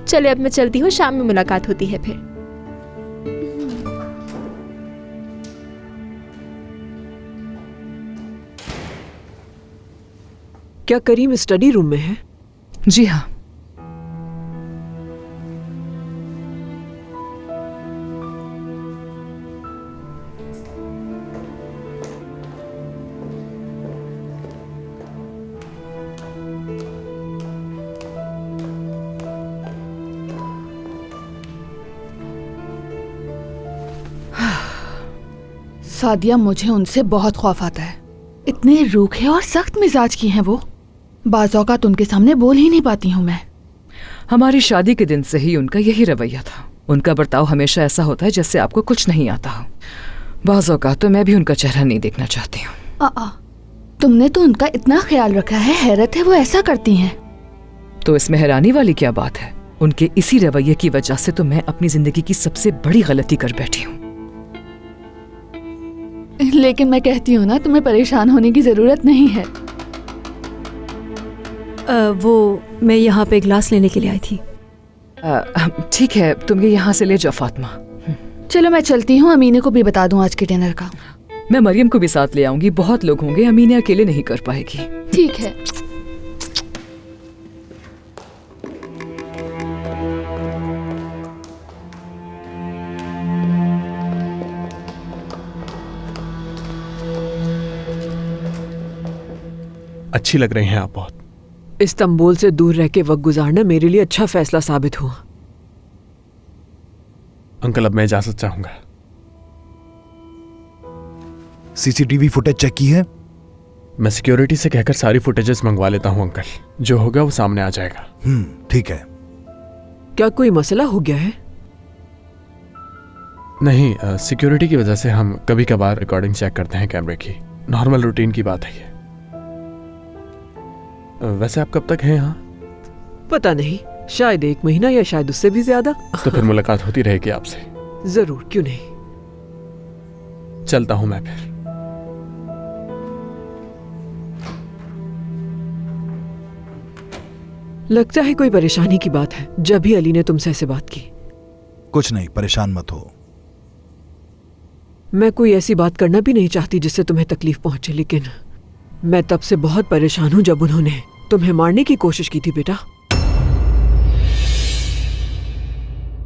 चले अब मैं चलती हूँ, शाम में मुलाकात होती है फिर। क्या करीम स्टडी रूम में है? जी हाँ। सादिया, मुझे उनसे बहुत खौफ आता है। इतने रूखे और सख्त मिजाज की हैं वो। बाज़ औक़ात उनके सामने बोल ही नहीं पाती हूँ मैं। हमारी शादी के दिन से ही उनका यही रवैया था। उनका बर्ताव हमेशा ऐसा होता है जैसे आपको कुछ नहीं आता हो। बाज़ औक़ात तो मैं भी उनका चेहरा नहीं देखना चाहती हूँ। तुमने तो उनका इतना ख्याल रखा है, हैरत है वो ऐसा करती हैं। तो इसमें हैरानी वाली क्या बात है? उनके इसी रवैये की वजह से तो मैं अपनी जिंदगी की सबसे बड़ी गलती कर बैठी हूँ। लेकिन मैं कहती हूँ ना, तुम्हें परेशान होने की जरूरत नहीं है। वो मैं यहाँ पे ग्लास लेने के लिए आई थी। ठीक है, तुम ये यहाँ से ले जाओ फातिमा। चलो मैं चलती हूँ, अमीने को भी बता दूँ आज के डिनर का। मैं मरियम को भी साथ ले आऊंगी, बहुत लोग होंगे, अमीने अकेले नहीं कर पाएगी। ठीक है। अच्छी लग रही हैं आप बहुत। इस्तांबुल से दूर रह के वक्त गुजारना मेरे लिए अच्छा फैसला साबित हुआ। अंकल, अब मैं इजाजत चाहूंगा। सीसीटीवी फुटेज चेक की है? मैं सिक्योरिटी से कहकर सारी फुटेजेस मंगवा लेता हूं अंकल। जो होगा वो सामने आ जाएगा। ठीक है। क्या कोई मसला हो गया है? नहीं, सिक्योरिटी की वजह से हम कभी कभार रिकॉर्डिंग चेक करते हैं कैमरे की। नॉर्मल रूटीन की बात है ये। वैसे आप कब तक हैं यहाँ? पता नहीं, शायद 1 महीना या शायद उससे भी ज्यादा। तो फिर मुलाकात होती रहेगी आपसे। जरूर, क्यों नहीं। चलता हूं मैं फिर। लगता है कोई परेशानी की बात है, जब भी अली ने तुमसे ऐसे बात की। कुछ नहीं, परेशान मत हो। मैं कोई ऐसी बात करना भी नहीं चाहती जिससे तुम्हें तकलीफ पहुंचे, लेकिन मैं तब से बहुत परेशान हूं जब उन्होंने तुम्हें मारने की कोशिश की थी बेटा।